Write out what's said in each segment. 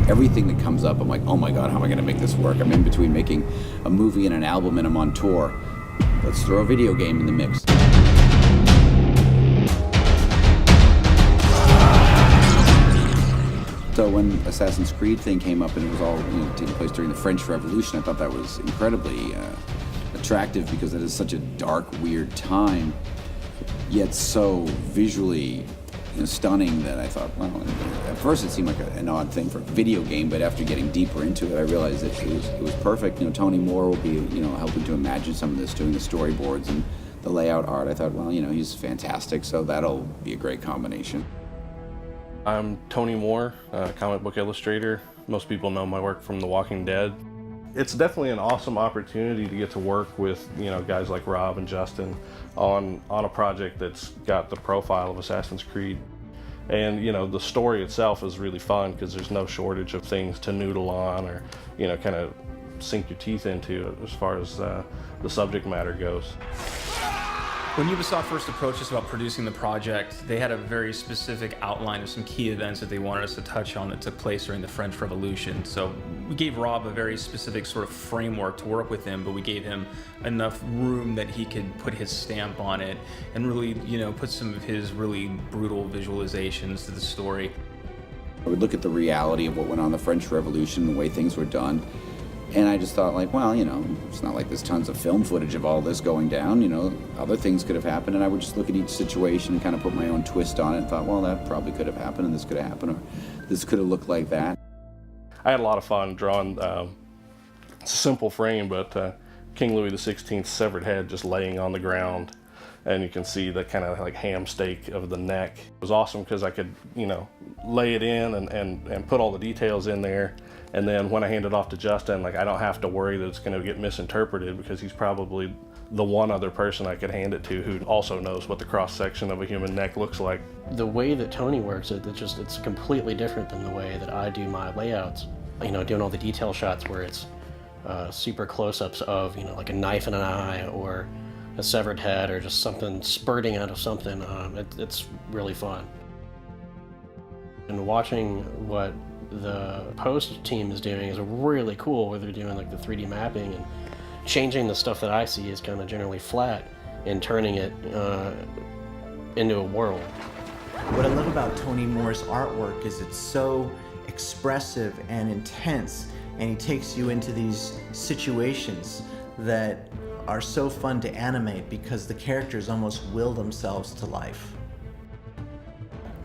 everything that comes up, I'm like, oh my God, how am I going to make this work? I'm in between making a movie and an album, and I'm on tour. Let's throw a video game in the mix. So when Assassin's Creed thing came up and it was all taking place during the French Revolution, I thought that was incredibly attractive because it is such a dark, weird time, yet so visually stunning that I thought, well, at first it seemed like an odd thing for a video game, but after getting deeper into it, I realized that it was perfect. Tony Moore will be helping to imagine some of this, doing the storyboards and the layout art. I thought, well, he's fantastic, so that'll be a great combination. I'm Tony Moore, comic book illustrator. Most people know my work from The Walking Dead. It's definitely an awesome opportunity to get to work with guys like Rob and Justin on a project that's got the profile of Assassin's Creed. And the story itself is really fun because there's no shortage of things to noodle on or kind of sink your teeth into as far as the subject matter goes. When Ubisoft first approached us about producing the project, they had a very specific outline of some key events that they wanted us to touch on that took place during the French Revolution. So we gave Rob a very specific sort of framework to work with him, but we gave him enough room that he could put his stamp on it and really, put some of his really brutal visualizations to the story. I would look at the reality of what went on in the French Revolution, the way things were done, and I just thought, like, well, it's not like there's tons of film footage of all this going down, other things could have happened, and I would just look at each situation and kind of put my own twist on it and thought, well, that probably could have happened, and this could have happened, or this could have looked like that. I had a lot of fun drawing a simple frame, but King Louis XVI's severed head just laying on the ground, and you can see the kind of like ham steak of the neck. It was awesome because I could, lay it in and put all the details in there. And then when I hand it off to Justin, I don't have to worry that it's going to get misinterpreted because he's probably the one other person I could hand it to who also knows what the cross-section of a human neck looks like. The way that Tony works, it's completely different than the way that I do my layouts. Doing all the detail shots where it's super close-ups of, like a knife in an eye or a severed head or just something spurting out of something. It's really fun. And watching what the post team is doing is really cool, where they're doing like the 3D mapping and changing the stuff that I see is kind of generally flat and turning it into a world. What I love about Tony Moore's artwork is it's so expressive and intense, and he takes you into these situations that are so fun to animate because the characters almost will themselves to life.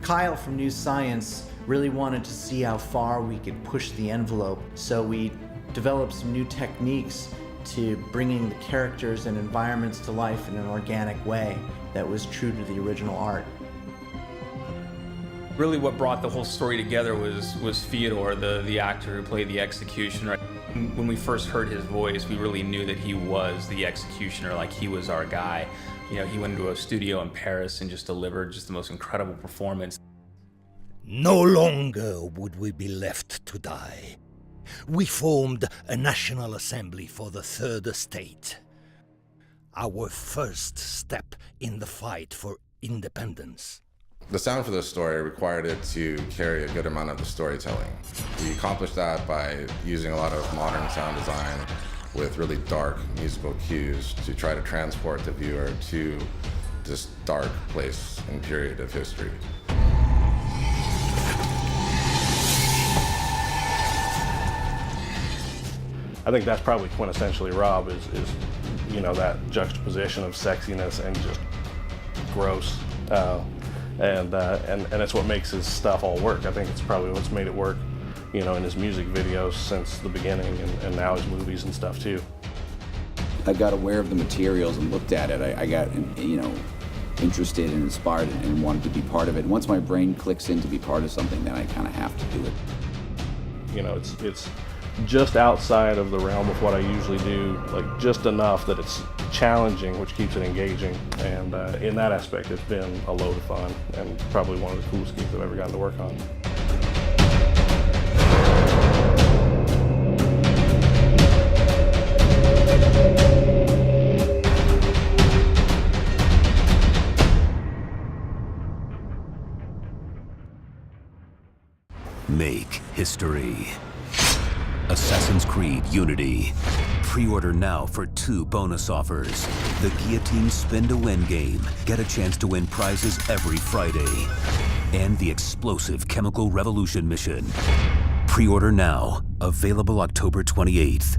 Kyle from New Science really wanted to see how far we could push the envelope, so we developed some new techniques to bringing the characters and environments to life in an organic way that was true to the original art. Really what brought the whole story together was Fyodor, the actor who played the executioner. When we first heard his voice, we really knew that he was the executioner, like he was our guy. He went into a studio in Paris and just delivered just the most incredible performance. No longer would we be left to die. We formed a National Assembly for the Third Estate. Our first step in the fight for independence. The sound for this story required it to carry a good amount of the storytelling. We accomplished that by using a lot of modern sound design with really dark musical cues to try to transport the viewer to this dark place and period of history. I think that's probably quintessentially Rob is that juxtaposition of sexiness and just gross. And it's what makes his stuff all work. I think it's probably what's made it work, in his music videos since the beginning, and now his movies and stuff too. I got aware of the materials and looked at it. I got, interested and inspired and wanted to be part of it. And once my brain clicks in to be part of something, then I kind of have to do it. It's just outside of the realm of what I usually do, like just enough that it's challenging, which keeps it engaging. And in that aspect, it's been a load of fun and probably one of the coolest games I've ever gotten to work on. Make history. Assassin's Creed Unity. Pre-order now for 2 bonus offers. The Guillotine Spin to Win game. Get a chance to win prizes every Friday. And the explosive Chemical Revolution mission. Pre-order now. Available October 28th.